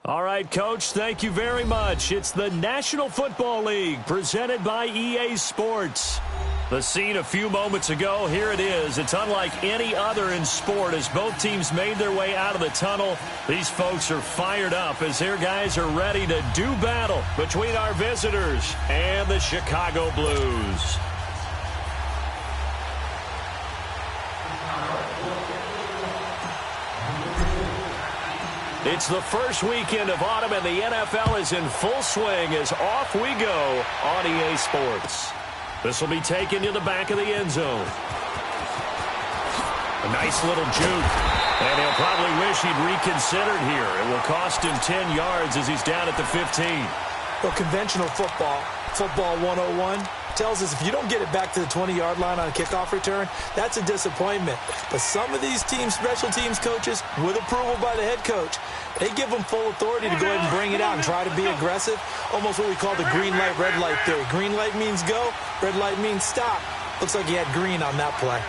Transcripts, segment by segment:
All right, Coach, thank you very much. It's the National Football League presented by EA Sports. The scene a few moments ago, here it is. It's unlike any other in sport as both teams made their way out of the tunnel. These folks are fired up as their guys are ready to do battle between our visitors and the Chicago Blues. It's the first weekend of autumn, and the NFL is in full swing as off we go on EA Sports. This will be taken to the back of the end zone. A nice little juke. And he'll probably wish he'd reconsidered here. It will cost him 10 yards as he's down at the 15. Well, conventional football 101, tells us if you don't get it back to the 20-yard line on a kickoff return, that's a disappointment. But some of these teams, special teams coaches, with approval by the head coach, they give them full authority to go ahead and bring it out and try to be aggressive, almost what we call the green light, red light theory. Green light means go, red light means stop. Looks like he had green on that play.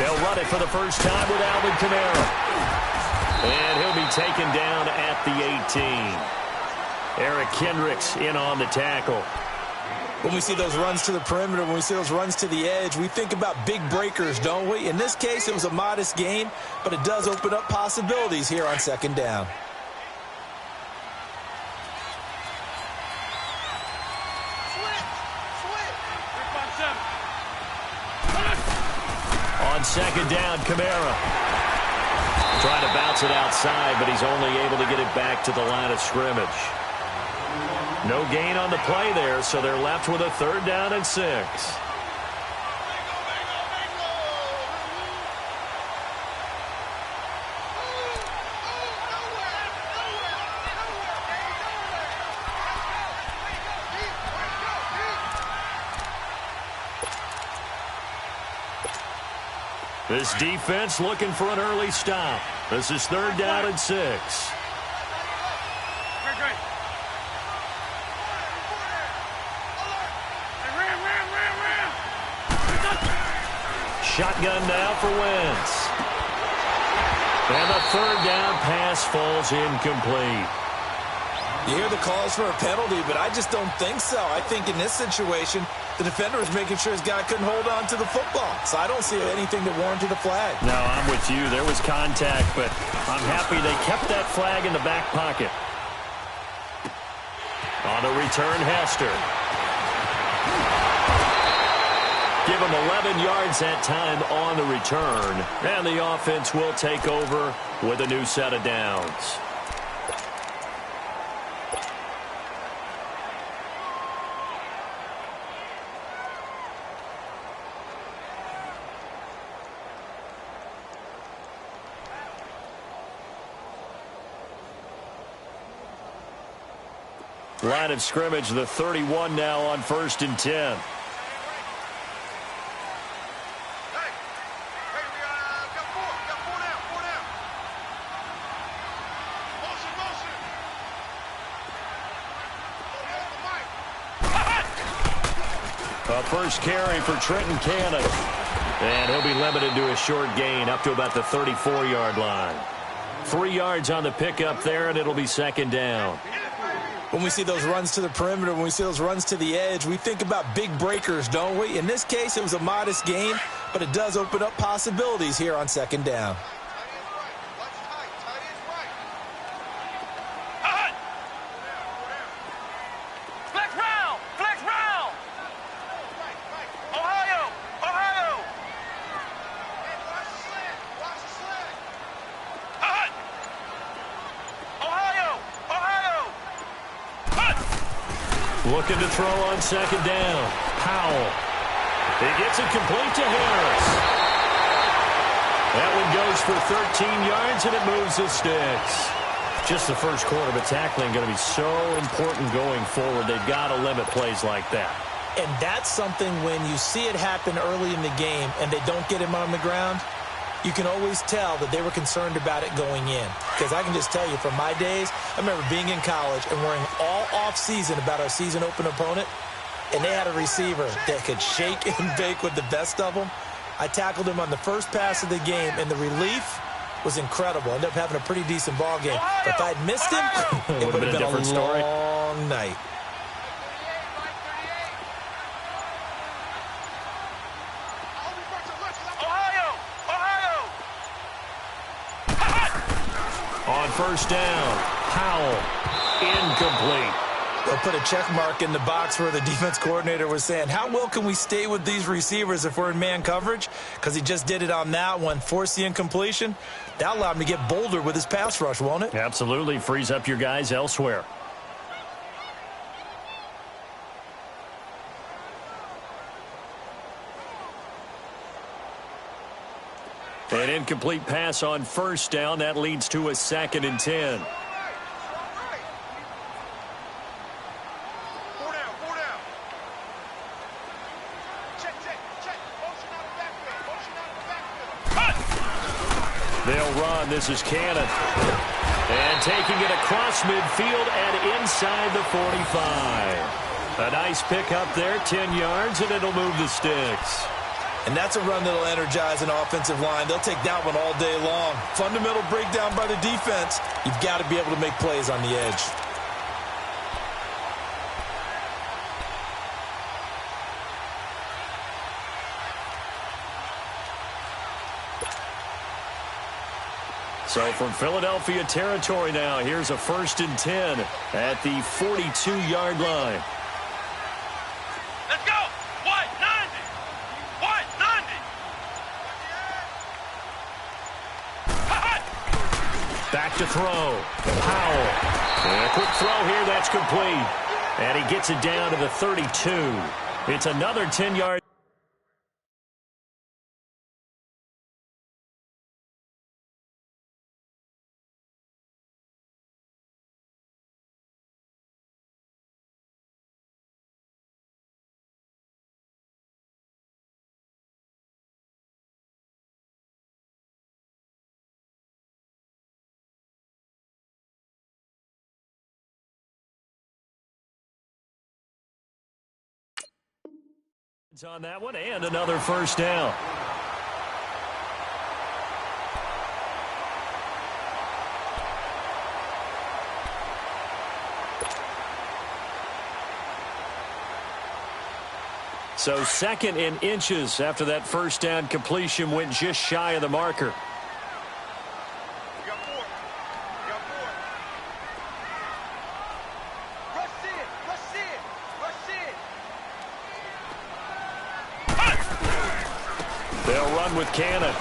They'll run it for the first time with Alvin Kamara. And he'll be taken down at the 18. Eric Kendricks in on the tackle. When we see those runs to the perimeter, when we see those runs to the edge, we think about big breakers, don't we? In this case, it was a modest gain, but it does open up possibilities here on second down. On second down, Kamara. Trying to bounce it outside, but he's only able to get it back to the line of scrimmage. No gain on the play there, so they're left with a 3rd down and 6. This defense looking for an early stop. This is 3rd down and 6. Shotgun now for Wentz. And the 3rd down pass falls incomplete. You hear the calls for a penalty, but I just don't think so. I think in this situation, the defender was making sure his guy couldn't hold on to the football. So I don't see anything that warranted a flag. No, I'm with you. There was contact, but I'm happy they kept that flag in the back pocket. On the return, Hester. Give him 11 yards that time on the return. And the offense will take over with a new set of downs. Line of scrimmage, the 31 now on 1st and 10. A first carry for Trenton Cannon. And he'll be limited to a short gain up to about the 34-yard line. 3 yards on the pickup there, and it'll be 2nd down. When we see those runs to the perimeter, when we see those runs to the edge, we think about big breakers, don't we? In this case, it was a modest gain, but it does open up possibilities here on 2nd down. Looking to throw on 2nd down. Powell. He gets it complete to Harris. That one goes for 13 yards, and it moves the sticks. Just the first quarter, but tackling going to be so important going forward. They've got to limit plays like that. And that's something when you see it happen early in the game and they don't get him on the ground, you can always tell that they were concerned about it going in. Because I can just tell you from my days, I remember being in college and worrying all off-season about our season open opponent, and they had a receiver that could shake and bake with the best of them. I tackled him on the first pass of the game, and the relief was incredible. Ended up having a pretty decent ball game. But if I'd missed him, it would have been a long night. On first down, Powell, incomplete. They'll put a check mark in the box where the defense coordinator was saying, how well can we stay with these receivers if we're in man coverage? Because he just did it on that one, forced the incompletion. That allowed him to get bolder with his pass rush, won't it? Absolutely. Frees up your guys elsewhere. An incomplete pass on first down. That leads to a 2nd and 10. They'll run. This is Cannon. And taking it across midfield and inside the 45. A nice pick up there, 10 yards, and it'll move the sticks. And that's a run that'll energize an offensive line. They'll take that one all day long. Fundamental breakdown by the defense. You've got to be able to make plays on the edge. So from Philadelphia territory now, here's a 1st and 10 at the 42-yard line. Let's go! What? 90! What? 90! Back to throw. Powell. And a quick throw here. That's complete. And he gets it down to the 32. It's another 10-yard. On that one, and another first down. So 2nd and inches after that first down completion went just shy of the marker. With Cannon.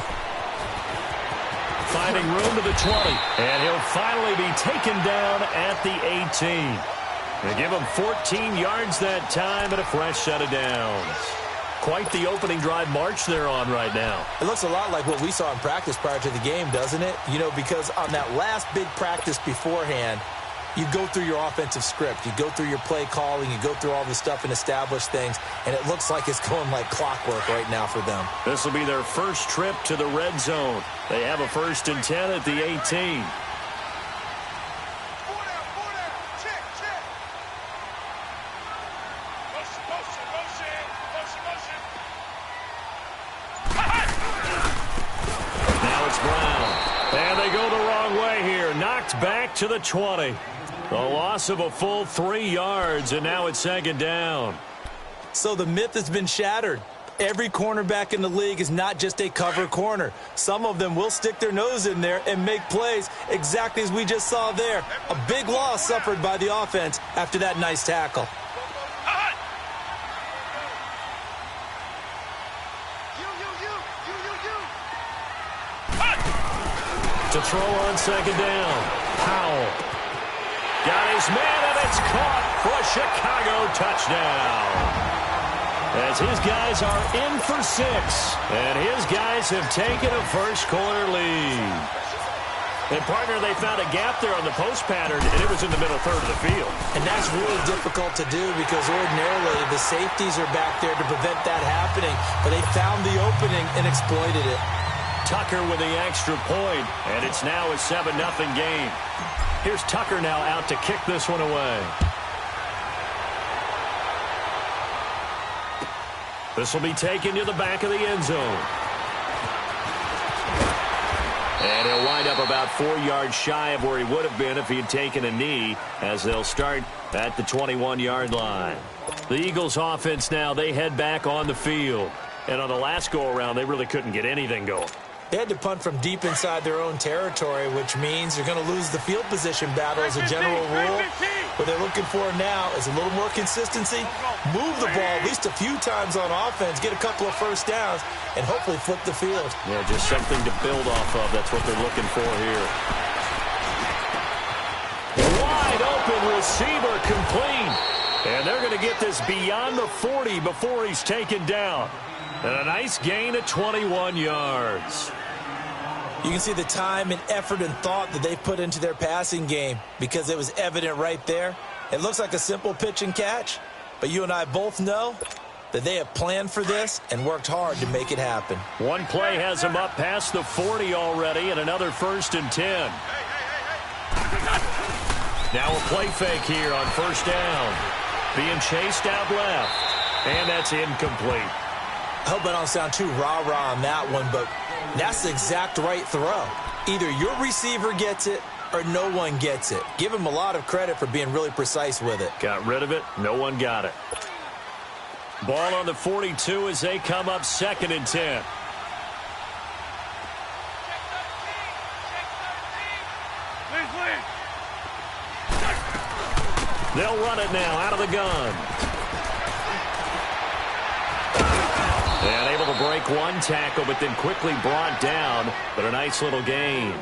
Finding room to the 20. And he'll finally be taken down at the 18. They give him 14 yards that time and a fresh set of downs. Quite the opening drive march they're on right now. It looks a lot like what we saw in practice prior to the game, doesn't it? You know, because on that last big practice beforehand, you go through your offensive script. You go through your play calling. You go through all the stuff and establish things. And it looks like it's going like clockwork right now for them. This will be their first trip to the red zone. They have a 1st and 10 at the 18. Now it's Brown. And they go the wrong way here. Knocked back to the 20. A loss of a full 3 yards, and now it's 2nd down. So the myth has been shattered. Every cornerback in the league is not just a cover corner. Some of them will stick their nose in there and make plays exactly as we just saw there. A big loss suffered by the offense after that nice tackle. To throw on 2nd down. Powell. Got his man, and it's caught for a Chicago touchdown. As his guys are in for 6, and his guys have taken a first-quarter lead. And, partner, they found a gap there on the post pattern, and it was in the middle third of the field. And that's really difficult to do because ordinarily the safeties are back there to prevent that happening, but they found the opening and exploited it. Tucker with the extra point, and it's now a 7-0 game. Here's Tucker now out to kick this one away. This will be taken to the back of the end zone. And he'll wind up about 4 yards shy of where he would have been if he had taken a knee, as they'll start at the 21-yard line. The Eagles offense now, they head back on the field. And on the last go-around, they really couldn't get anything going. They had to punt from deep inside their own territory, which means you're going to lose the field position battle as a general rule. What they're looking for now is a little more consistency, move the ball at least a few times on offense, get a couple of first downs, and hopefully flip the field. Yeah, just something to build off of. That's what they're looking for here. Wide open receiver complete. And they're going to get this beyond the 40 before he's taken down. And a nice gain of 21 yards. You can see the time and effort and thought that they've put into their passing game because it was evident right there. It looks like a simple pitch and catch, but you and I both know that they have planned for this and worked hard to make it happen. One play has him up past the 40 already, and another 1st and 10. Now a play fake here on 1st down. Being chased out left, and that's incomplete. I hope I don't sound too rah-rah on that one, but that's the exact right throw. Either your receiver gets it or no one gets it. Give him a lot of credit for being really precise with it. Got rid of it. No one got it. Ball on the 42 as they come up 2nd and 10. They'll run it now out of the gun. And able to break one tackle, but then quickly brought down. But a nice little gain.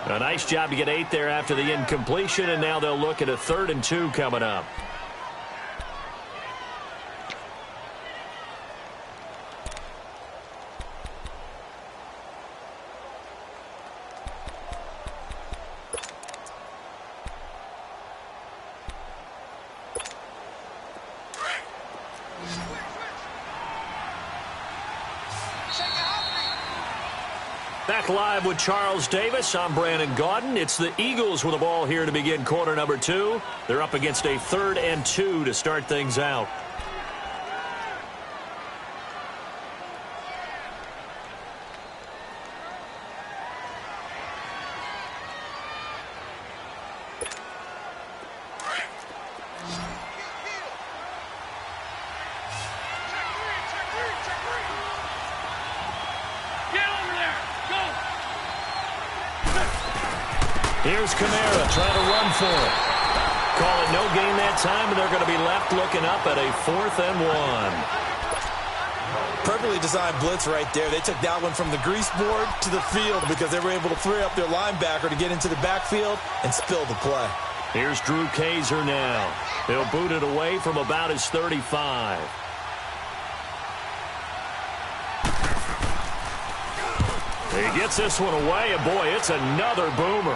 A nice job to get 8 there after the incompletion, and now they'll look at a 3rd and 2 coming up. Back live with Charles Davis. I'm Brandon Gaudin. It's the Eagles with the ball here to begin quarter number 2. They're up against a 3rd and 2 to start things out. Here's Kamara trying to run for it. Call it no gain that time, and they're going to be left looking up at a 4th and 1. Perfectly designed blitz right there. They took that one from the grease board to the field because they were able to free up their linebacker to get into the backfield and spill the play. Here's Drew Kaiser now. He'll boot it away from about his 35. He gets this one away, and boy, it's another boomer.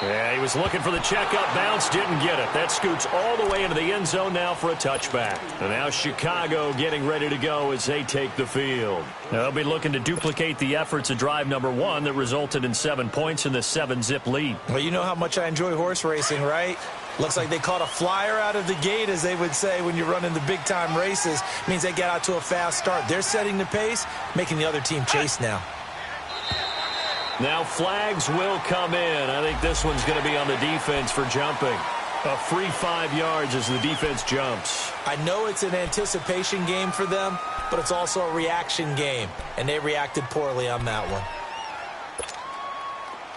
Yeah, he was looking for the checkup bounce, didn't get it. That scoots all the way into the end zone now for a touchback. And now Chicago getting ready to go as they take the field. They'll be looking to duplicate the efforts of drive number 1 that resulted in 7 points in the 7-zip lead. Well, you know how much I enjoy horse racing, right? Looks like they caught a flyer out of the gate, as they would say when you're running the big-time races. Means they get out to a fast start. They're setting the pace, making the other team chase now. Now flags will come in. I think this one's going to be on the defense for jumping. A free 5 yards as the defense jumps. I know it's an anticipation game for them, but it's also a reaction game, and they reacted poorly on that one.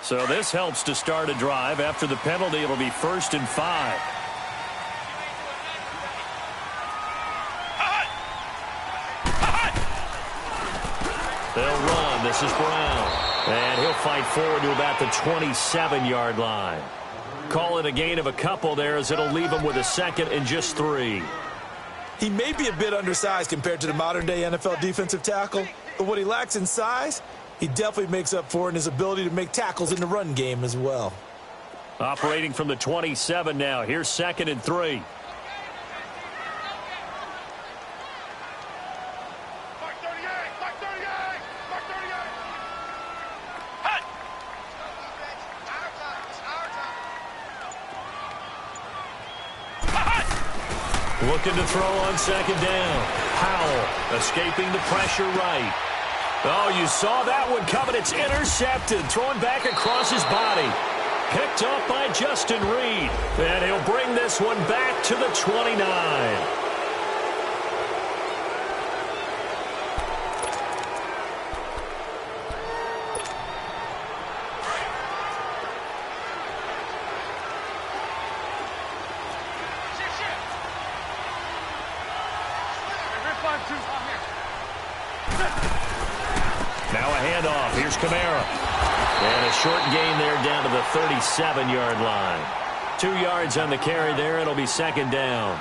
So this helps to start a drive. After the penalty, it'll be 1st and 5. They'll run. This is Brown. And he'll fight forward to about the 27-yard line. Call it a gain of a couple there, as it'll leave him with a 2nd and just 3. He may be a bit undersized compared to the modern-day NFL defensive tackle, but what he lacks in size, he definitely makes up for in his ability to make tackles in the run game as well. Operating from the 27 now. Here's 2nd and 3. Looking to throw on 2nd down. Howell escaping the pressure right. Oh, you saw that one coming. It's intercepted. Thrown back across his body. Picked up by Justin Reed. And he'll bring this one back to the 29. Now a handoff. Here's Kamara. And a short gain there down to the 37-yard line. 2 yards on the carry there. It'll be second down.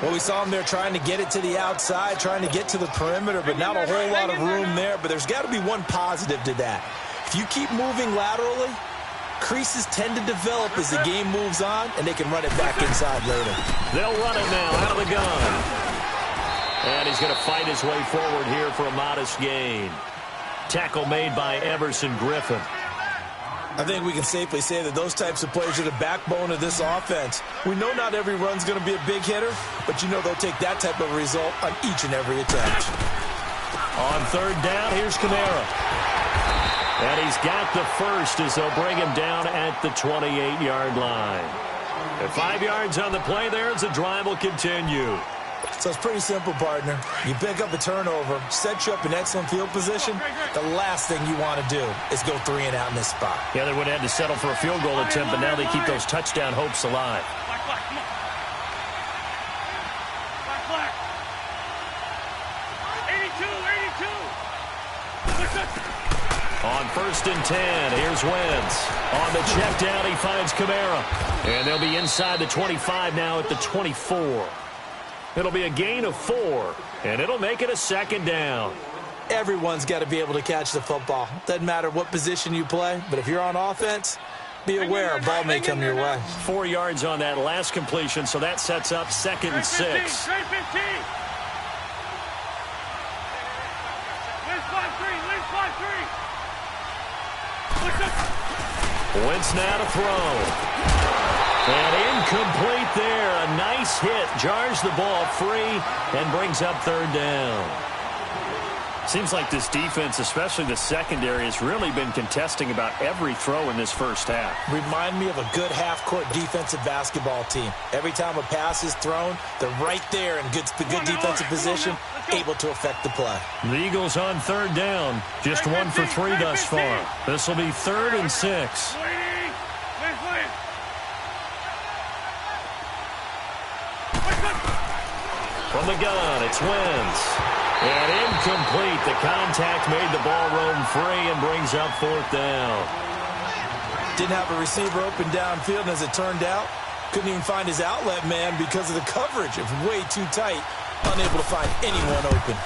Well, we saw him there trying to get it to the outside, trying to get to the perimeter, but not a whole lot of room there. But there's got to be one positive to that. If you keep moving laterally, creases tend to develop as the game moves on, and they can run it back inside later. They'll run it now out of the gun. And he's going to fight his way forward here for a modest gain. Tackle made by Everson Griffin. I think we can safely say that those types of plays are the backbone of this offense. We know not every run's going to be a big hitter, but you know they'll take that type of result on each and every attempt. On third down, here's Kamara. And he's got the first as they'll bring him down at the 28-yard line. And 5 yards on the play there as the drive will continue. So it's pretty simple, partner. You pick up a turnover, set you up in excellent field position. The last thing you want to do is go 3 and out in this spot. Yeah, they would have had to settle for a field goal attempt, but now they keep those touchdown hopes alive. Black, come on. Black. 82. On first and 10, here's Wentz. On the check down, he finds Kamara. And they'll be inside the 25 now at the 24. It'll be a gain of 4, and it'll make it a second down. Everyone's got to be able to catch the football. Doesn't matter what position you play, but if you're on offense, be aware a ball may come your way. 4 yards on that last completion, so that sets up second and 6. Trade 15. Wentz now to throw. And incomplete there. A nice hit. Jars the ball free and brings up third down. Seems like this defense, especially the secondary, has really been contesting about every throw in this first half. Remind me of a good half-court defensive basketball team. Every time a pass is thrown, they're right there in good defensive position, able to affect the play. The Eagles on third down. Just 1 for 3 thus far. This will be 3rd and 6. From the gun, it's Wentz. And incomplete. The contact made the ball roam free and brings up 4th down. Didn't have a receiver open downfield, and as it turned out, couldn't even find his outlet man because of the coverage. It was way too tight, unable to find anyone open.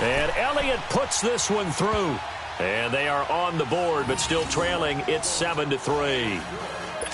And Elliott puts this one through. And they are on the board, but still trailing. It's 7-3.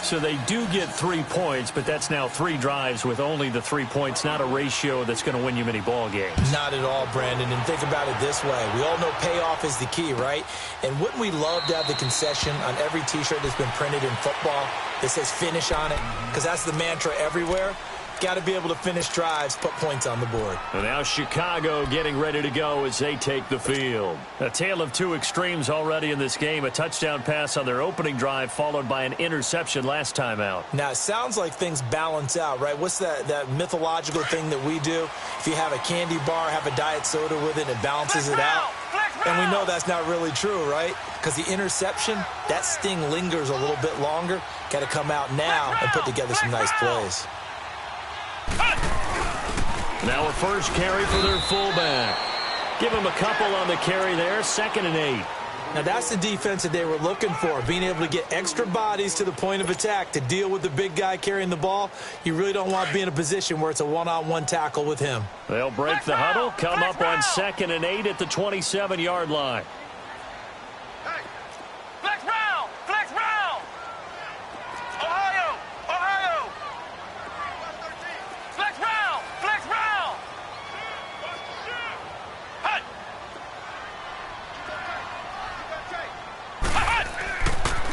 So they do get 3 points, but that's now 3 drives with only the 3 points, not a ratio that's going to win you many ball games. Not at all, Brandon. And think about it this way. We all know payoff is the key, right? And wouldn't we love to have the concession on every T-shirt that's been printed in football that says finish on it? Because that's the mantra everywhere. Got to be able to finish drives, put points on the board. And now Chicago getting ready to go as they take the field. A tale of 2 extremes already in this game. A touchdown pass on their opening drive followed by an interception last time out. Now, it sounds like things balance out, right? What's that mythological thing that we do? If you have a candy bar, have a diet soda with it, and it balances it out. And we know that's not really true, right? Because the interception, that sting lingers a little bit longer. Got to come out now and put together some nice plays. Now a first carry for their fullback. Give him a couple on the carry there. 2nd and 8. Now that's the defense that they were looking for, being able to get extra bodies to the point of attack to deal with the big guy carrying the ball. You really don't want to be in a position where it's a one-on-one tackle with him. They'll break the huddle, come up on 2nd and 8 at the 27-yard line.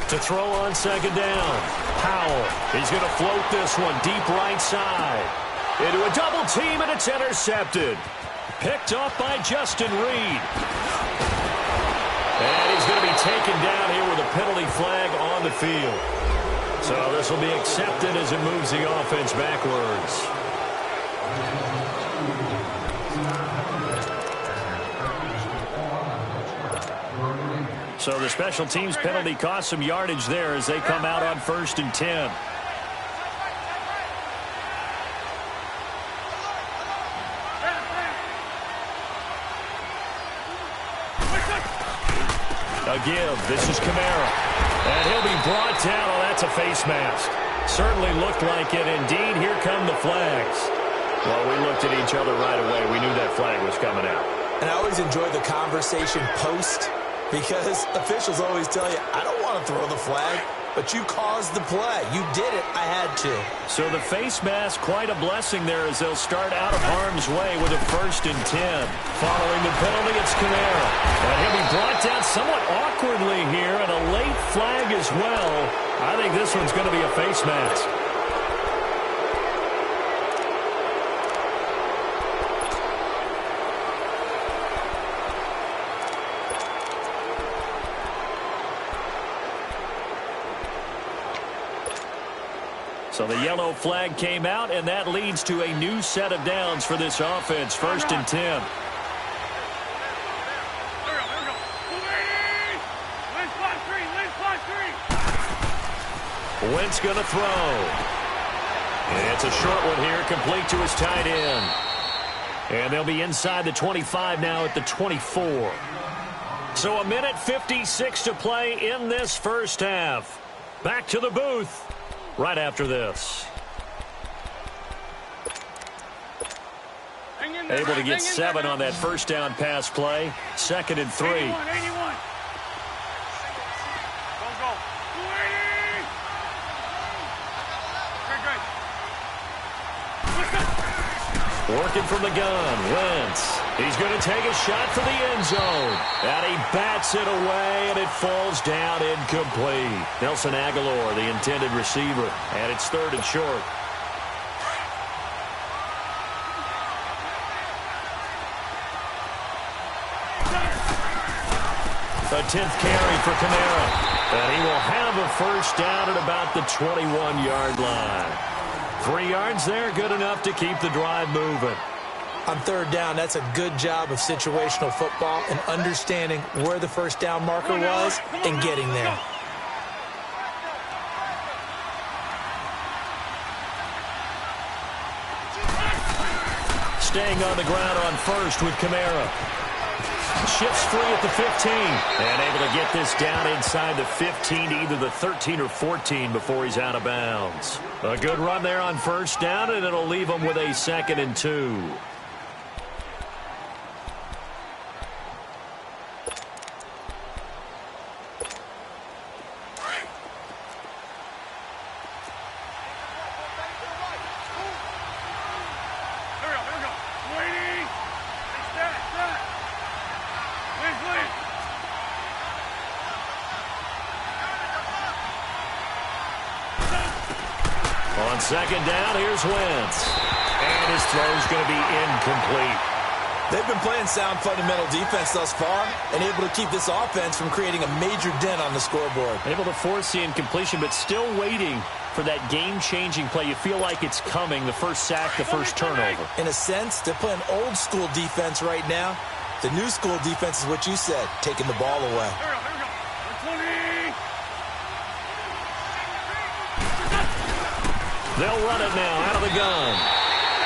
To throw on 2nd down. Powell. He's going to float this one deep right side. Into a double team, and it's intercepted. Picked off by Justin Reed. And he's going to be taken down here with a penalty flag on the field. So this will be accepted as it moves the offense backwards. So the special teams penalty cost some yardage there as they come out on 1st and 10. A give. This is Kamara. And he'll be brought down. Oh, that's a face mask. Certainly looked like it. Indeed, here come the flags. Well, we looked at each other right away. We knew that flag was coming out. And I always enjoy the conversation post because officials always tell you, I don't want to throw the flag, but you caused the play. You did it. I had to. So the face mask, quite a blessing there as they'll start out of harm's way with a 1st and 10. Following the penalty, it's Kamara. And he'll be brought down somewhat awkwardly here, and a late flag as well. I think this one's going to be a face mask. So the yellow flag came out, and that leads to a new set of downs for this offense. 1st and 10. Wentz going to throw. And it's a short one here, complete to his tight end. And they'll be inside the 25 now at the 24. So 1:56 to play in this first half. Back to the booth right after this. Able to get 7 on that first down pass play. 2nd and 3. 81. Go. Working from the gun, Wentz. He's going to take a shot for the end zone. And he bats it away, and it falls down incomplete. Nelson Aguilar, the intended receiver. And it's 3rd and short. A 10th carry for Kamara. And he will have a first down at about the 21-yard line. 3 yards there, good enough to keep the drive moving. On 3rd down, that's a good job of situational football and understanding where the first down marker was and getting there. Staying on the ground on 1st with Kamara. Shifts free at the 15. And able to get this down inside the 15 to either the 13 or 14 before he's out of bounds. A good run there on 1st down, and it'll leave him with a 2nd and 2. On 2nd down, here's Wentz. And his throw's going to be incomplete. They've been playing sound fundamental defense thus far and able to keep this offense from creating a major dent on the scoreboard. Able to force the incompletion, but still waiting for that game-changing play. You feel like it's coming, the first sack, the first turnover. In a sense, they're playing old-school defense right now. The new school defense is what you said, taking the ball away. They'll run it now out of the gun.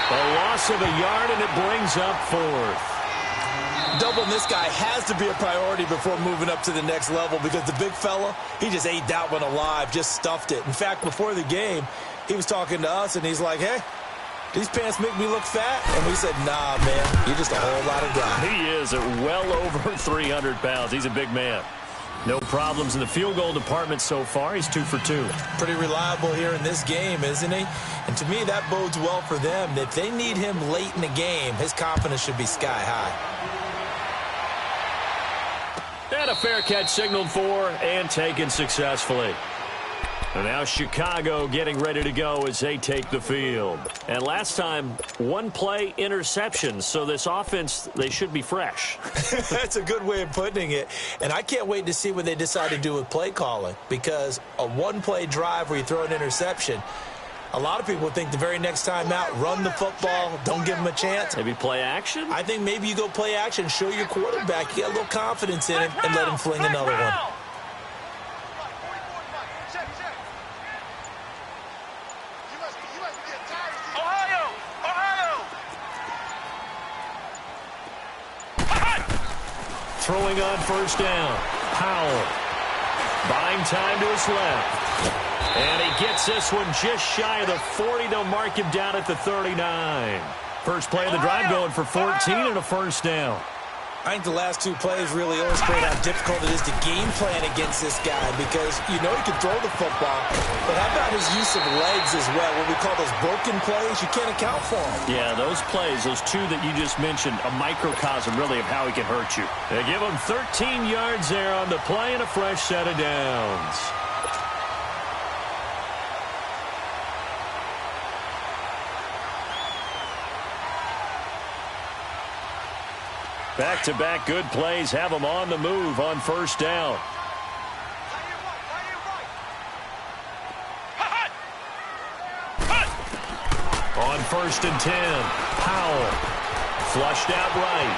A loss of a yard, and it brings up 4th. Doubling this guy has to be a priority before moving up to the next level because the big fella, he just ate that one alive, just stuffed it. In fact, before the game, he was talking to us, and he's like, hey, these pants make me look fat? And we said, nah, man, you're just a whole lot of guy. He is at well over 300 pounds. He's a big man. No problems in the field goal department so far. He's 2 for 2. Pretty reliable here in this game, isn't he? And to me, that bodes well for them. If they need him late in the game, his confidence should be sky high. And a fair catch signaled for and taken successfully. And now Chicago getting ready to go as they take the field. And last time, one play interception. So this offense, they should be fresh. That's a good way of putting it. And I can't wait to see what they decide to do with play calling. Because a one-play drive where you throw an interception, a lot of people think the very next time out, run the football, don't give them a chance. Maybe play action? I think maybe you go play action, show your quarterback, you get a little confidence in him, and let him fling another one. Throwing on first down. Powell. Buying time to his left. And he gets this one just shy of the 40. They'll mark him down at the 39. First play of the drive going for 14 and a first down. I think the last two plays really illustrate how difficult it is to game plan against this guy because you know he can throw the football, but how about his use of legs as well? What we call those broken plays, you can't account for them. Yeah, those plays, those two that you just mentioned, a microcosm really of how he can hurt you. They give him 13 yards there on the play and a fresh set of downs. Back-to-back good plays have them on the move on first down. On first and 10, Powell flushed out right.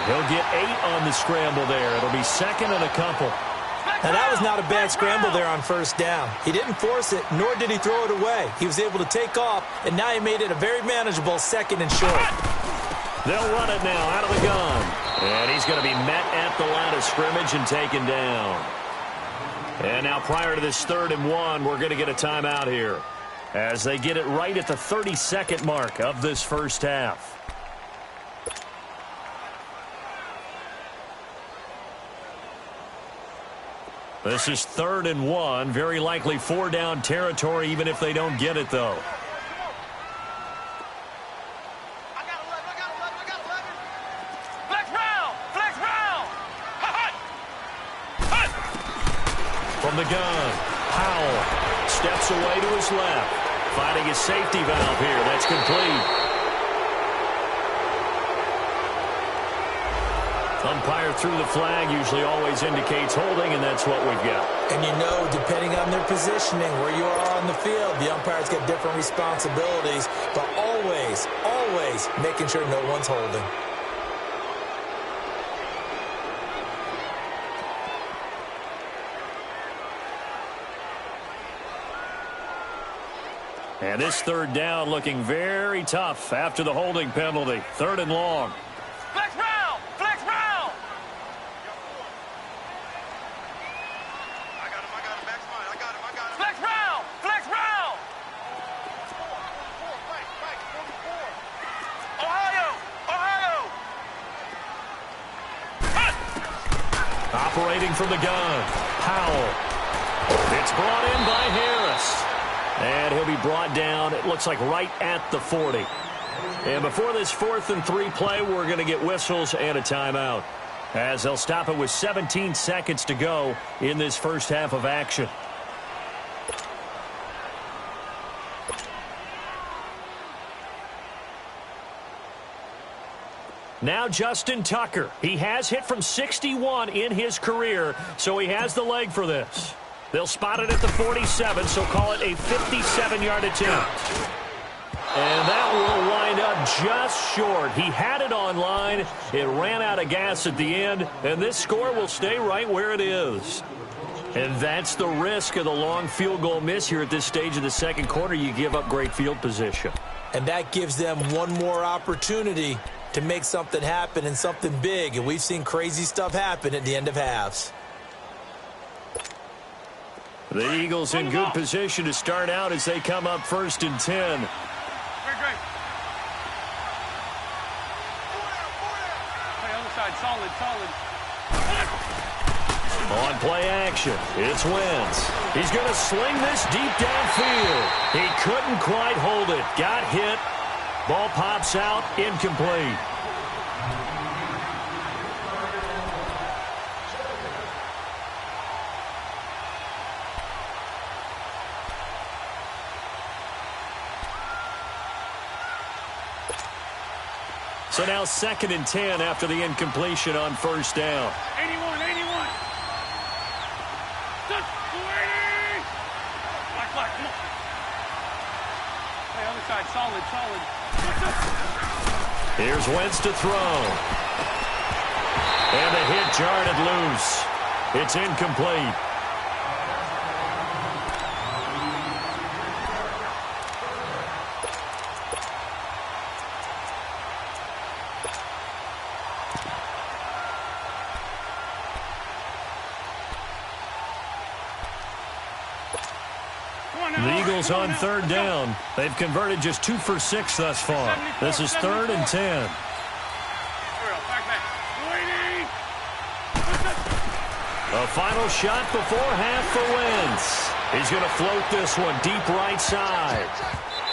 He'll get 8 on the scramble there. It'll be second and a couple. Now, that was not a bad scramble there on first down. He didn't force it, nor did he throw it away. He was able to take off, and now he made it a very manageable second and short. They'll run it now out of the gun. And he's going to be met at the line of scrimmage and taken down. And now prior to this 3rd and 1, we're going to get a timeout here as they get it right at the 32nd mark of this first half. This is 3rd and 1, very likely 4 down territory even if they don't get it though. From the gun, Powell steps away to his left, finding his safety valve here. That's complete. Umpire threw the flag, usually always indicates holding, and that's what we've got. And you know, depending on their positioning, where you are on the field, the umpires get different responsibilities, but always, always making sure no one's holding. And this 3rd down looking very tough after the holding penalty. 3rd and long. Flex round! Flex round! I got him, Max mine. I got him. Flex round! Flex round! Ohio! Operating from the gun, Powell. It's brought in by Harris. And he'll be brought down, it looks like right at the 40. And before this 4th and 3 play, we're going to get whistles and a timeout, as they'll stop it with 17 seconds to go in this first half of action. Now Justin Tucker. He has hit from 61 in his career, so he has the leg for this. They'll spot it at the 47, so call it a 57-yard attempt. And that will wind up just short. He had it on line. It ran out of gas at the end, and this score will stay right where it is. And that's the risk of the long field goal miss here at this stage of the second quarter. You give up great field position. And that gives them one more opportunity to make something happen and something big. And we've seen crazy stuff happen at the end of halves. The Eagles in good position to start out as they come up 1st and 10. Great. Hey, other side, solid. On play action, it's Wentz. He's going to sling this deep downfield. He couldn't quite hold it. Got hit. Ball pops out, incomplete. So now 2nd and 10 after the incompletion on first down. 81, 81. Black, come on. Hey, other side, solid. Here's Wentz to throw. And the hit jarred loose. It's incomplete. The Eagles on 3rd down. They've converted just 2 for 6 thus far. This is 3rd and 10. A final shot before half for Wentz. He's going to float this one deep right side.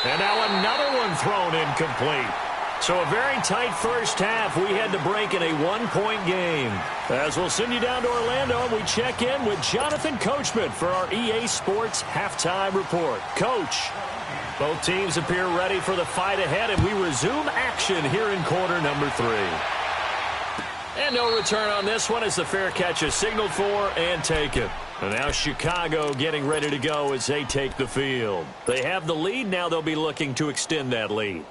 And now another one thrown incomplete. So a very tight first half. We had to break in a 1-point game. As we'll send you down to Orlando, and we check in with Jonathan Coachman for our EA Sports Halftime Report. Coach, both teams appear ready for the fight ahead, and we resume action here in quarter number 3. And no return on this one as the fair catch is signaled for and taken. And now Chicago getting ready to go as they take the field. They have the lead. Now they'll be looking to extend that lead.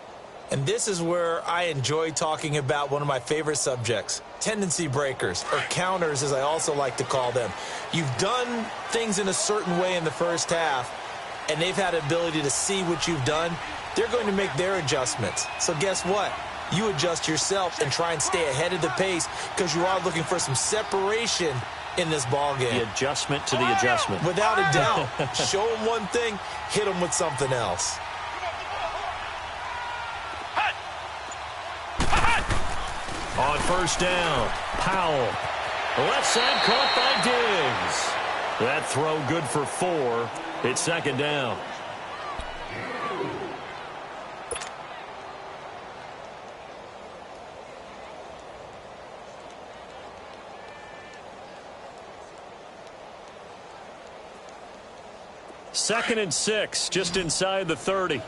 And this is where I enjoy talking about one of my favorite subjects, tendency breakers, or counters as I also like to call them. You've done things in a certain way in the first half, and they've had the ability to see what you've done. They're going to make their adjustments. So guess what? You adjust yourself and try and stay ahead of the pace because you are looking for some separation in this ball game. The adjustment to the adjustment. Without a doubt. Show them one thing, hit them with something else. On first down, Powell. Left side caught by Diggs. That throw good for 4. It's 2nd down. Second and 6, just inside the 30.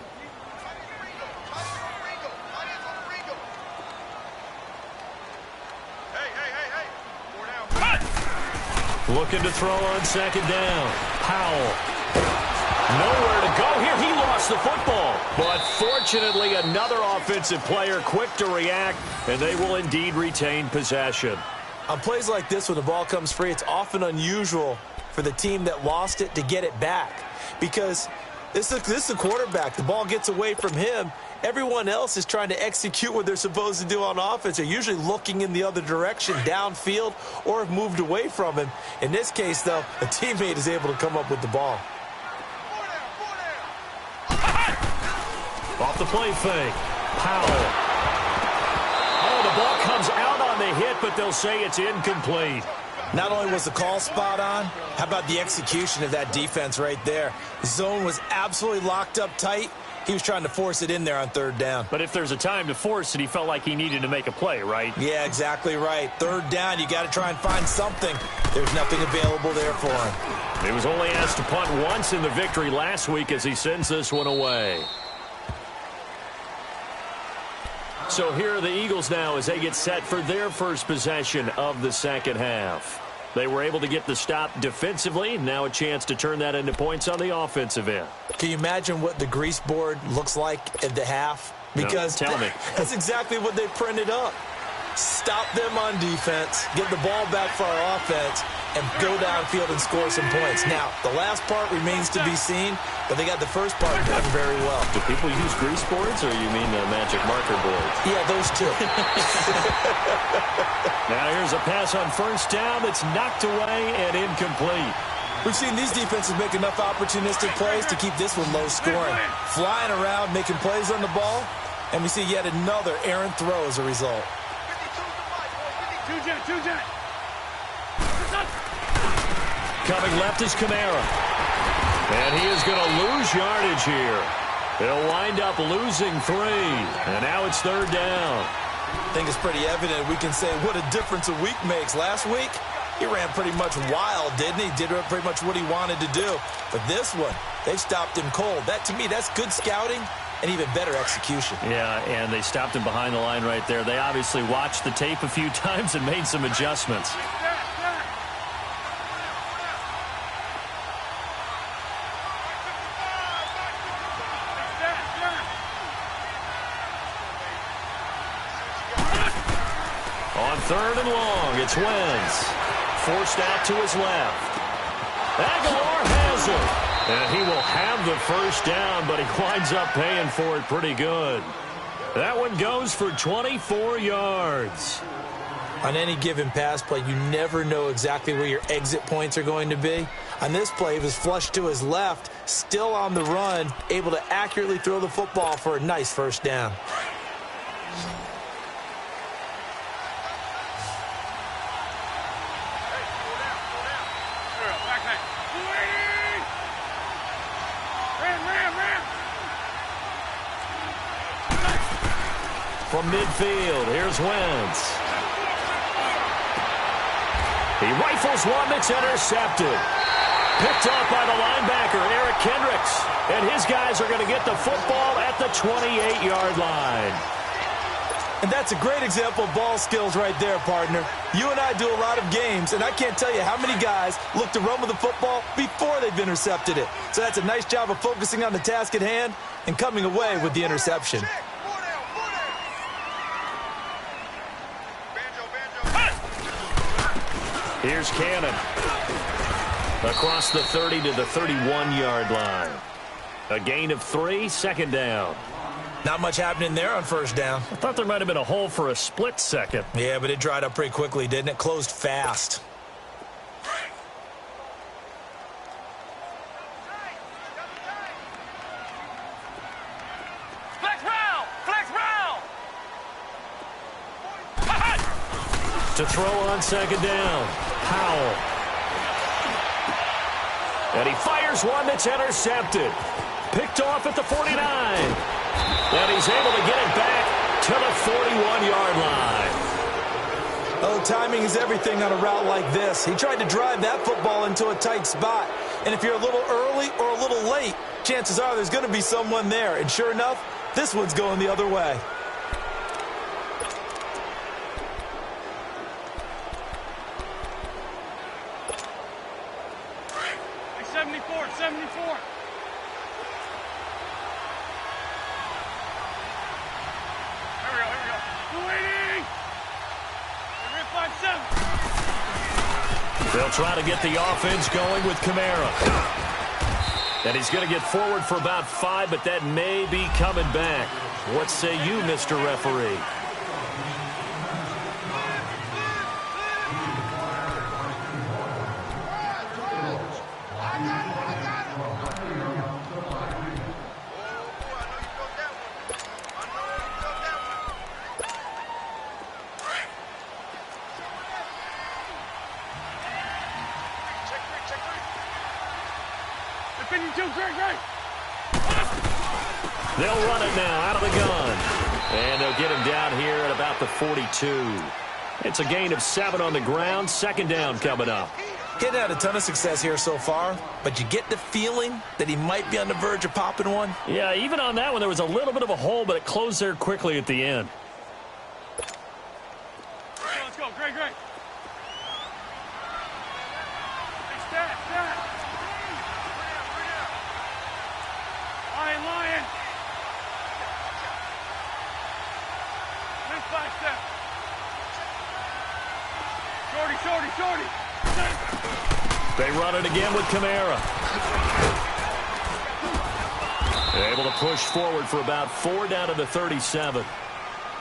Looking to throw on 2nd down. Powell. Nowhere to go here. He lost the football. But fortunately, another offensive player quick to react, and they will indeed retain possession. On plays like this, when the ball comes free, it's often unusual for the team that lost it to get it back. Because this is the quarterback. The ball gets away from him. Everyone else is trying to execute what they're supposed to do on offense. They're usually looking in the other direction, downfield, or have moved away from him. In this case, though, a teammate is able to come up with the ball. Off the play fake. Powell. Oh, the ball comes out on the hit, but they'll say it's incomplete. Not only was the call spot on, how about the execution of that defense right there? The zone was absolutely locked up tight. He was trying to force it in there on 3rd down. But if there's a time to force it, he felt like he needed to make a play, right? Yeah, exactly right. 3rd down, you got to try and find something. There's nothing available there for him. He was only asked to punt once in the victory last week as he sends this one away. So here are the Eagles now as they get set for their first possession of the 2nd half. They were able to get the stop defensively. Now a chance to turn that into points on the offensive end. Can you imagine what the grease board looks like at the half? Because no, tell me. That's exactly what they printed up. Stop them on defense, get the ball back for our offense, and go downfield and score some points. Now, the last part remains to be seen, but they got the first part done very well. Do people use grease boards, or you mean the magic marker boards? Yeah, those two. Now here's a pass on first down that's knocked away and incomplete. We've seen these defenses make enough opportunistic plays to keep this one low scoring. Flying around, making plays on the ball, and we see yet another errant throw as a result. Coming left is Kamara. And he is going to lose yardage here. They'll wind up losing 3. And now it's 3rd down. I think it's pretty evident we can say what a difference a week makes. Last week, he ran pretty much wild, didn't he? Did pretty much what he wanted to do. But this one, they stopped him cold. That, to me, that's good scouting and even better execution. Yeah, and they stopped him behind the line right there. They obviously watched the tape a few times and made some adjustments. On 3rd and long, it's Wentz. Forced out to his left. Aguilar has it. And he will have the first down, but he winds up paying for it pretty good. That one goes for 24 yards. On any given pass play, you never know exactly where your exit points are going to be. On this play, he was flushed to his left, still on the run, able to accurately throw the football for a nice first down. From midfield, here's Wentz. He rifles one that's intercepted. Picked off by the linebacker, Eric Kendricks. And his guys are going to get the football at the 28-yard line. And that's a great example of ball skills right there, partner. You and I do a lot of games, and I can't tell you how many guys look to run with the football before they've intercepted it. So that's a nice job of focusing on the task at hand and coming away with the interception. Here's Cannon. Across the 30 to the 31-yard line. A gain of 3, second down. Not much happening there on first down. I thought there might have been a hole for a split second. Yeah, but it dried up pretty quickly, didn't it? Closed fast. Flex round! Flex round! To throw on second down. Powell. And he fires one that's intercepted. Picked off at the 49. And he's able to get it back to the 41-yard line. Oh, timing is everything on a route like this. He tried to drive that football into a tight spot. And if you're a little early or a little late, chances are there's going to be someone there. And sure enough, this one's going the other way. 74. Here we go. 280. They'll try to get the offense going with Kamara. And he's going to get forward for about 5, but that may be coming back. What say you, Mr. Referee? They'll run it now out of the gun. And they'll get him down here at about the 42. It's a gain of 7 on the ground. Second down coming up. He's had a ton of success here so far, but you get the feeling that he might be on the verge of popping one. Yeah, even on that one, there was a little bit of a hole, but it closed there quickly at the end. Let's go. Great. Hey, stat. Lion. Next 5 steps. Shorty. They run it again with Kamara. They're able to push forward for about 4 down to the 37.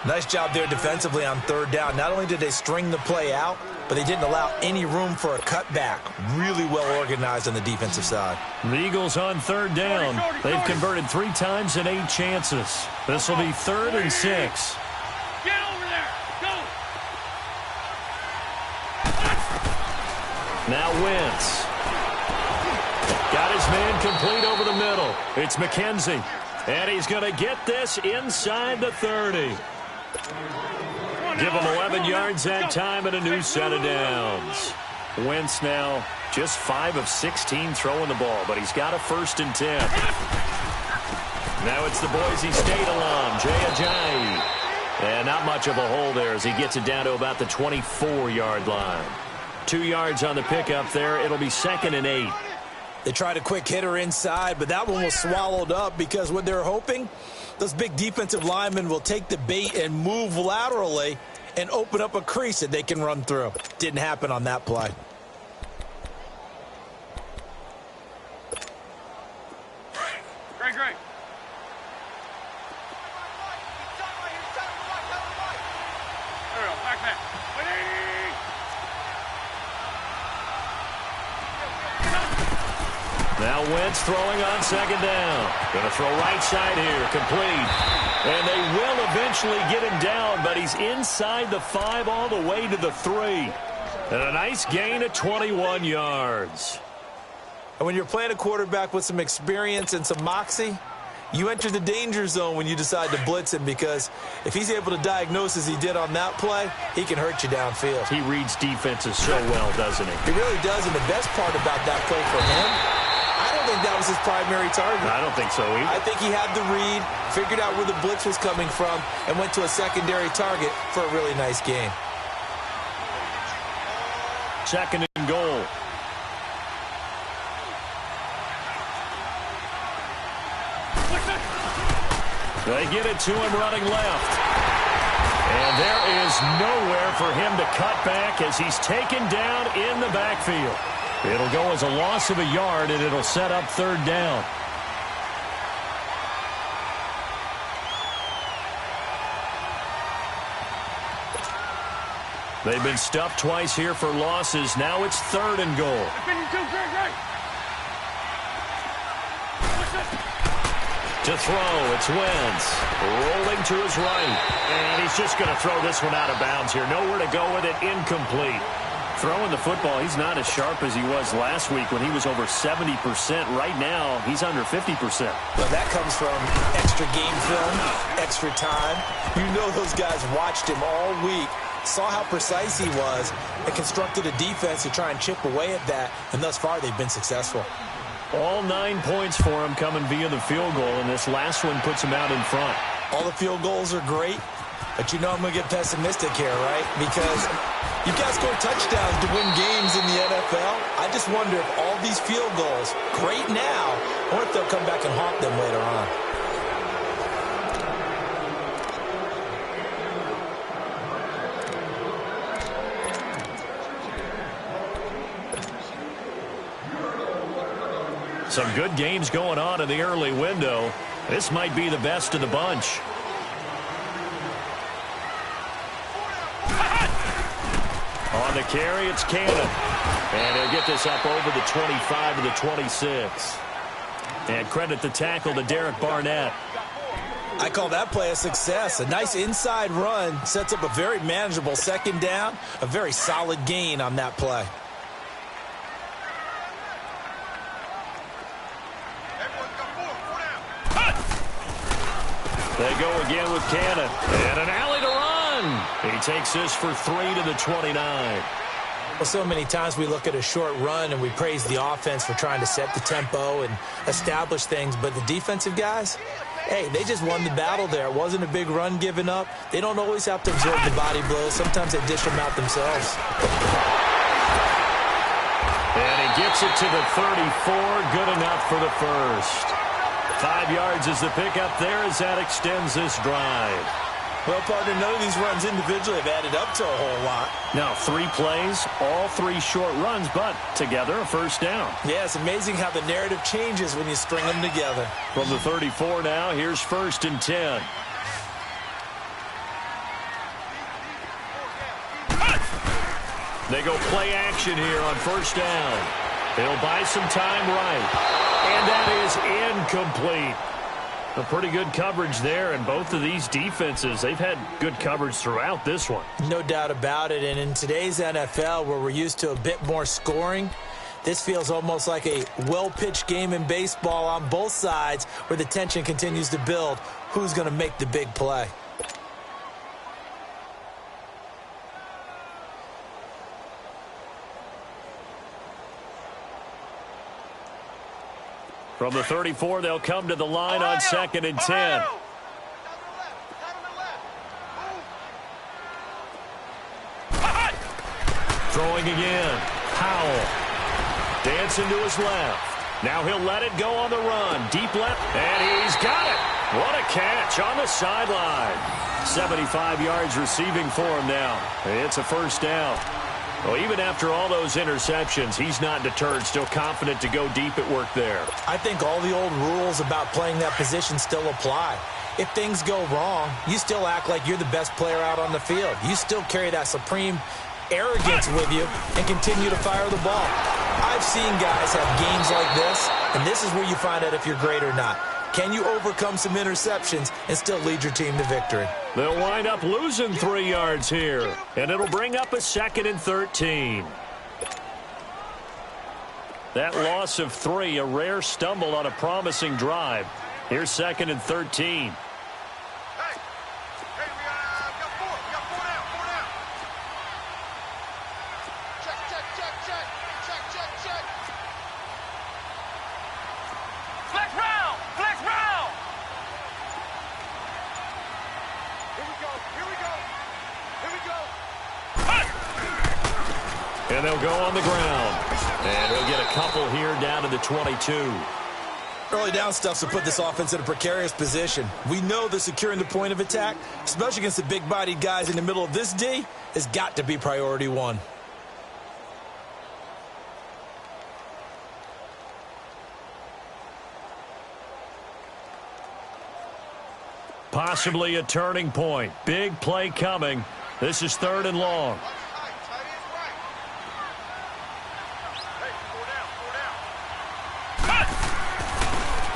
Nice job there defensively on third down. Not only did they string the play out, but they didn't allow any room for a cutback. Really well organized on the defensive side. The Eagles on third down. They've converted 3 times in 8 chances. This will be 3rd and 6. Get over there. Go. Now Wentz. Got his man complete over the middle. It's McKenzie. And he's going to get this inside the 30. Give him 11 yards that time and a new set of downs. Wentz now just 5 of 16 throwing the ball, but he's got a 1st and 10. Now it's the Boise State alum, Jay Ajayi. And not much of a hole there as he gets it down to about the 24-yard line. 2 yards on the pickup there. It'll be 2nd and 8. They tried a quick hitter inside, but that one was swallowed up because what they're hoping, those big defensive linemen will take the bait and move laterally and open up a crease that they can run through. Didn't happen on that play. Great. Now Wentz throwing on 2nd down. Going to throw right side here, complete. And they will eventually get him down, but he's inside the 5 all the way to the 3. And a nice gain of 21 yards. And when you're playing a quarterback with some experience and some moxie, you enter the danger zone when you decide to blitz him, because if he's able to diagnose as he did on that play, he can hurt you downfield. He reads defenses so well, doesn't he? He really does, and the best part about that play for him, I don't think that was his primary target. I don't think so either. I think he had the read, figured out where the blitz was coming from, and went to a secondary target for a really nice gain. 2nd and goal. They get it to him running left. And there is nowhere for him to cut back as he's taken down in the backfield. It'll go as a loss of a yard, and it'll set up 3rd down. They've been stuffed twice here for losses. Now it's 3rd and goal. To throw, it's Wentz. Rolling to his right. And he's just going to throw this one out of bounds here. Nowhere to go with it. Incomplete. Throwing the football, he's not as sharp as he was last week when he was over 70%. Right now, he's under 50%. Well, that comes from extra game film, extra time. You know those guys watched him all week, saw how precise he was, and constructed a defense to try and chip away at that, and thus far they've been successful. All 9 points for him coming via the field goal, and this last one puts him out in front. All the field goals are great, but you know I'm going to get pessimistic here, right? Because you've got to score touchdowns to win games in the NFL. I just wonder if all these field goals, great now, or if they'll come back and haunt them later on. Some good games going on in the early window. This might be the best of the bunch. On the carry, it's Cannon. And he'll get this up over the 25 to the 26. And credit the tackle to Derek Barnett. I call that play a success. A nice inside run sets up a very manageable 2nd down. A very solid gain on that play. They go again with Cannon. And an alley to run. He takes this for 3 to the 29. Well, so many times we look at a short run and we praise the offense for trying to set the tempo and establish things. But the defensive guys, hey, they just won the battle there. It wasn't a big run given up. They don't always have to absorb the body blows. Sometimes they dish them out themselves. And he gets it to the 34. Good enough for the first. 5 yards is the pickup there as that extends this drive. Well, partner, none of these runs individually have added up to a whole lot. Now, 3 plays, all 3 short runs, but together a first down. Yeah, it's amazing how the narrative changes when you string them together. From the 34 now, here's 1st and 10. They go play action here on 1st down. They'll buy some time right. And that is incomplete. A pretty good coverage there, and both of these defenses, they've had good coverage throughout this one. No doubt about it, and in today's NFL, where we're used to a bit more scoring, this feels almost like a well-pitched game in baseball on both sides where the tension continues to build. Who's going to make the big play? From the 34, they'll come to the line on 2nd and 10. Throwing again. Powell. Dancing to his left. Now he'll let it go on the run. Deep left. And he's got it. What a catch on the sideline. 75 yards receiving for him now. It's a first down. Well, even after all those interceptions, he's not deterred, still confident to go deep at work there. I think all the old rules about playing that position still apply. If things go wrong, you still act like you're the best player out on the field. You still carry that supreme arrogance with you and continue to fire the ball. I've seen guys have games like this, and this is where you find out if you're great or not. Can you overcome some interceptions and still lead your team to victory? They'll wind up losing 3 yards here, and it'll bring up a 2nd and 13. That loss of 3, a rare stumble on a promising drive. Here's 2nd and 13. And they'll go on the ground. And he'll get a couple here down to the 22. Early down stuff to put this offense in a precarious position. We know that securing the point of attack, especially against the big-bodied guys in the middle of this D, has got to be priority one. Possibly a turning point. Big play coming. This is 3rd and long.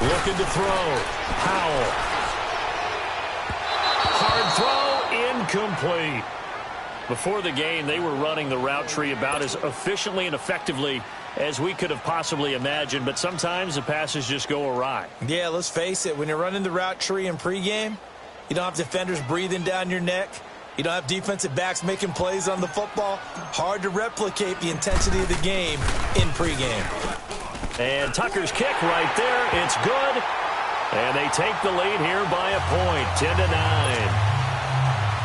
Looking to throw. Powell. Hard throw, incomplete. Before the game, they were running the route tree about as efficiently and effectively as we could have possibly imagined, but sometimes the passes just go awry. Yeah, let's face it. When you're running the route tree in pregame, you don't have defenders breathing down your neck. You don't have defensive backs making plays on the football. Hard to replicate the intensity of the game in pregame. And Tucker's kick right there. It's good. And they take the lead here by a point, 10-9.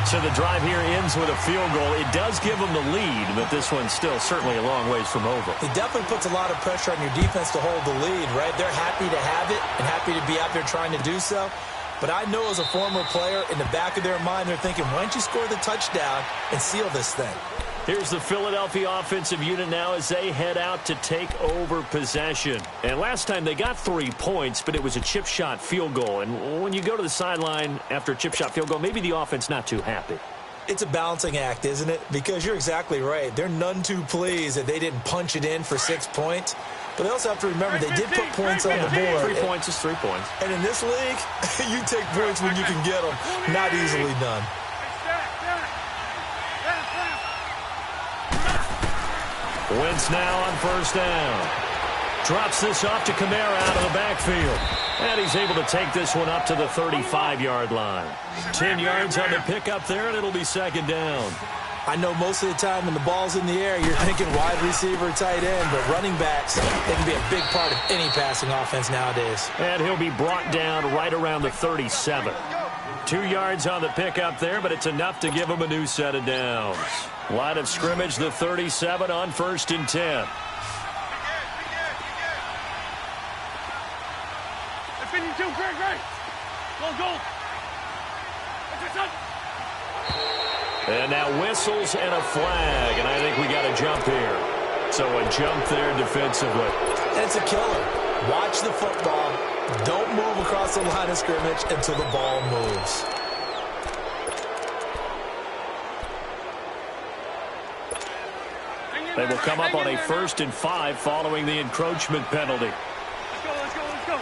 So the drive here ends with a field goal. It does give them the lead, but this one's still certainly a long ways from over. It definitely puts a lot of pressure on your defense to hold the lead, right? They're happy to have it and happy to be out there trying to do so. But I know as a former player, in the back of their mind, they're thinking, why don't you score the touchdown and seal this thing? Here's the Philadelphia offensive unit now as they head out to take over possession. And last time they got 3 points, but it was a chip shot field goal. And when you go to the sideline after a chip shot field goal, maybe the offense not too happy. It's a balancing act, isn't it? Because you're exactly right. They're none too pleased that they didn't punch it in for 6 points. But they also have to remember they did put points on the board. 3 points is 3 points. And in this league, you take points when you can get them. Not easily done. Wentz now on first down. Drops this off to Kamara out of the backfield. And he's able to take this one up to the 35-yard line. 10 yards on the pickup there, and it'll be 2nd down. I know most of the time when the ball's in the air, you're thinking wide receiver, tight end, but running backs, they can be a big part of any passing offense nowadays. And he'll be brought down right around the 37. 2 yards on the pickup there, but it's enough to give him a new set of downs. Line of scrimmage, the 37 on 1st and 10. And now whistles and a flag, and I think we got a jump here. So a jump there defensively. And it's a killer. Watch the football. Don't move across the line of scrimmage until the ball moves. They will come up on a 1st and 5 following the encroachment penalty. Let's go.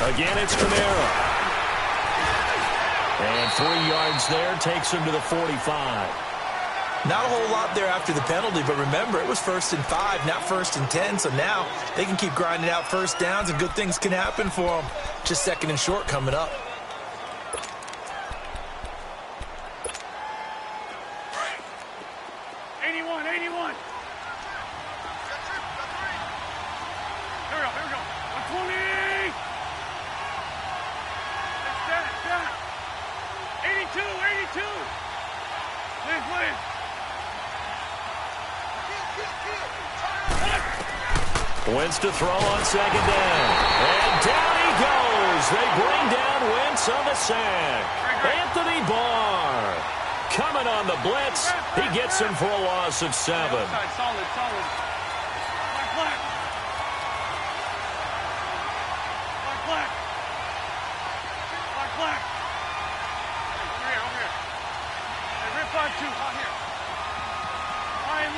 Again, it's Kamara. And 3 yards there takes him to the 45. Not a whole lot there after the penalty, but remember, it was 1st and 5, not 1st and 10, so now they can keep grinding out first downs and good things can happen for them. Just 2nd and short coming up. Wentz to throw on second down. And down he goes. They bring down Wentz on the sack. Anthony Barr coming on the blitz. He gets him for a loss of 7. Solid, solid. Black. Over here. Hey, rip 5-2, out here. Lion.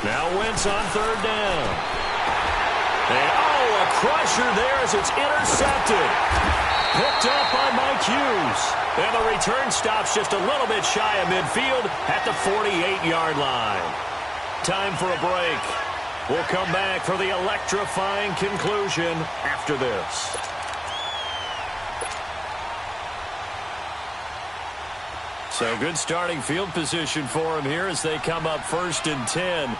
Now Wentz on third down. And, a crusher there as it's intercepted. Picked up by Mike Hughes. And the return stops just a little bit shy of midfield at the 48-yard line. Time for a break. We'll come back for the electrifying conclusion after this. So good starting field position for him here as they come up 1st and 10.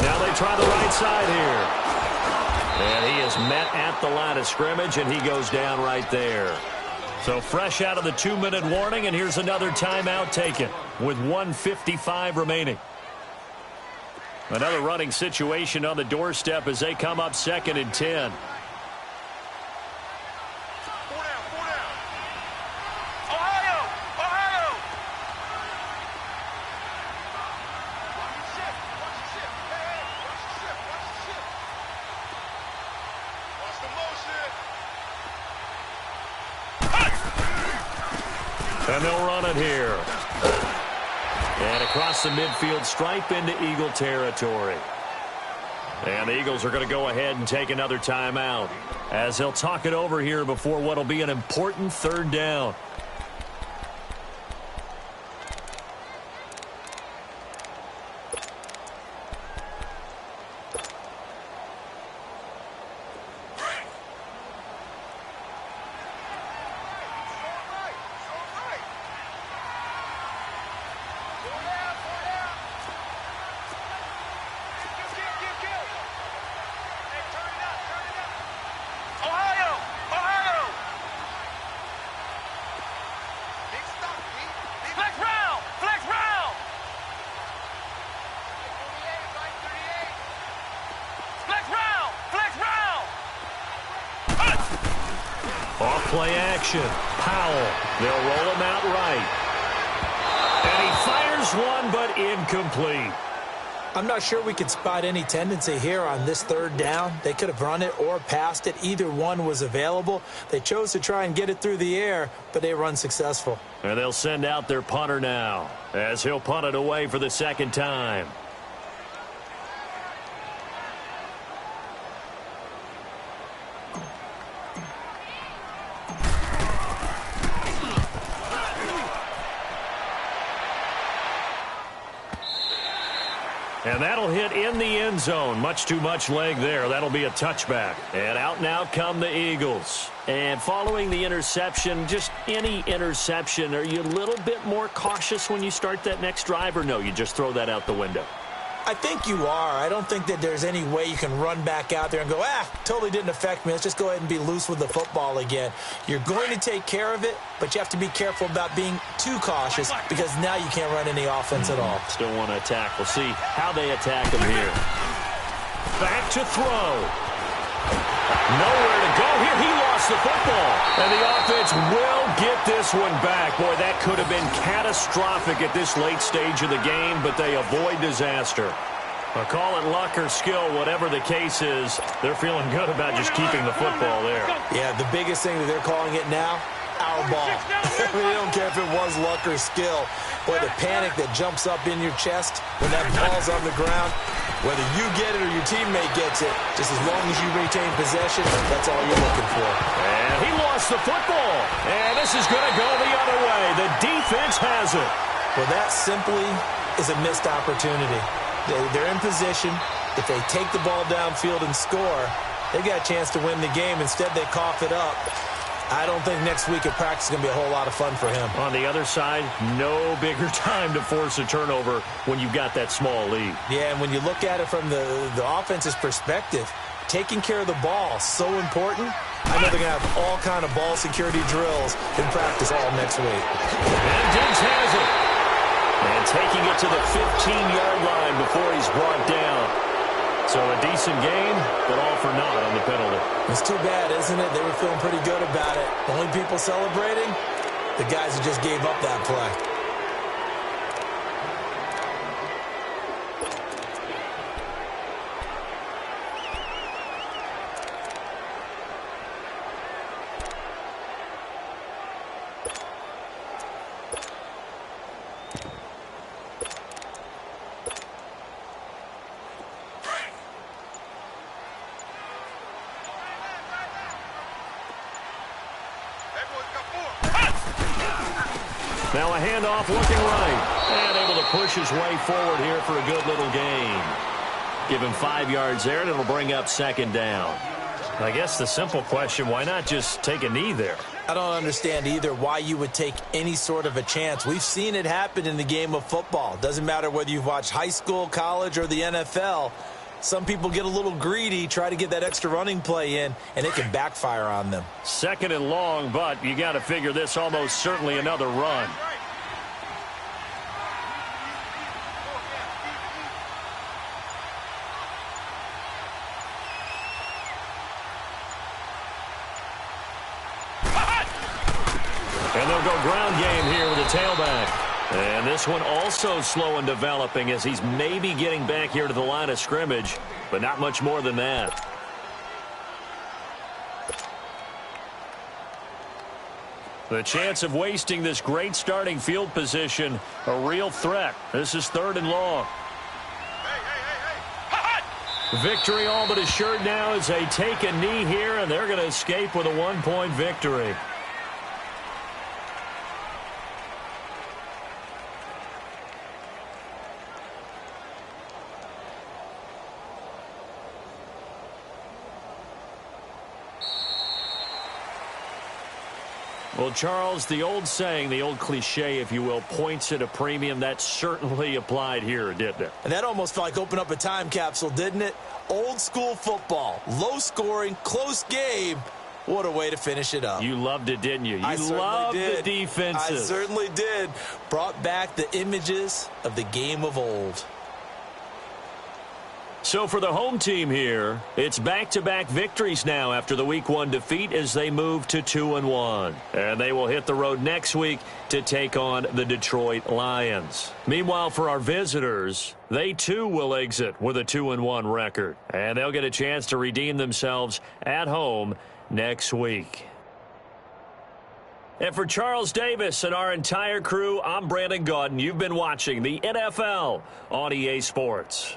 Now they try the right side here. And he is met at the line of scrimmage, and he goes down right there. So fresh out of the 2-minute warning, and here's another timeout taken with 1:55 remaining. Another running situation on the doorstep as they come up 2nd and 10. Ohio! Watch the motion. And they'll run it here. And across the midfield stripe into Eagle territory. And the Eagles are going to go ahead and take another timeout as they'll talk it over here before what will be an important 3rd down. Off-play action. Powell. They'll roll him out right. And he fires one, but incomplete. I'm not sure we could spot any tendency here on this 3rd down. They could have run it or passed it. Either one was available. They chose to try and get it through the air, but they were unsuccessful. And they'll send out their punter now as he'll punt it away for the 2nd time. And that'll hit in the end zone. Much too much leg there. That'll be a touchback. And out now come the Eagles. And following the interception, just any interception, are you a little bit more cautious when you start that next drive, or no, you just throw that out the window? I think you are. I don't think that there's any way you can run back out there and go, totally didn't affect me. Let's just go ahead and be loose with the football again. You're going to take care of it, but you have to be careful about being too cautious because now you can't run any offense at all. Still want to attack. We'll see how they attack him here. Back to throw. Nowhere to go here. He lost the football. And the offense will get this one back. Boy, that could have been catastrophic at this late stage of the game, but they avoid disaster. Call it luck or skill, whatever the case is, they're feeling good about just keeping the football there. Yeah, the biggest thing that they're calling it now, our ball. I mean, they don't care if it was luck or skill. Boy, the panic that jumps up in your chest when that ball's on the ground, whether you get it or your teammate gets it, just as long as you retain possession, that's all you're looking for. And he lost the football. And this is going to go the other way. The defense has it. Well, that simply is a missed opportunity. They're in position. If they take the ball downfield and score, they got a chance to win the game. Instead, they cough it up. I don't think next week at practice is going to be a whole lot of fun for him. On the other side, no bigger time to force a turnover when you've got that small lead. Yeah, and when you look at it from the offense's perspective, taking care of the ball is so important. I know they're going to have all kind of ball security drills in practice all next week. And Diggs has it. And taking it to the 15-yard line before he's brought down. So a decent game, but all for naught on the penalty. It's too bad, isn't it? They were feeling pretty good about it. The only people celebrating, the guys who just gave up that play. Now a handoff looking right. And able to push his way forward here for a good little gain. Give him 5 yards there, and it'll bring up second down. I guess the simple question, why not just take a knee there? I don't understand either why you would take any sort of a chance. We've seen it happen in the game of football. Doesn't matter whether you've watched high school, college, or the NFL. Some people get a little greedy, try to get that extra running play in, and it can backfire on them. Second and long, but you got to figure this almost certainly another run. And they'll go ground game here with a tailback. And this one also slow in developing as he's maybe getting back here to the line of scrimmage, but not much more than that. The chance of wasting this great starting field position, a real threat. This is third and long. Victory all but assured now as they take a knee here, and they're going to escape with a 1-point victory. Well, Charles, the old saying, the old cliche, if you will, points at a premium. That certainly applied here, didn't it? And that almost felt like open up a time capsule, didn't it? Old school football, low scoring, close game. What a way to finish it up. You loved it, didn't you? You loved the defenses. I certainly did. Brought back the images of the game of old. So for the home team here, it's back-to-back victories now after the Week 1 defeat as they move to 2-1. And they will hit the road next week to take on the Detroit Lions. Meanwhile, for our visitors, they too will exit with a 2-1 record. And they'll get a chance to redeem themselves at home next week. And for Charles Davis and our entire crew, I'm Brandon Gaudin. You've been watching the NFL on EA Sports.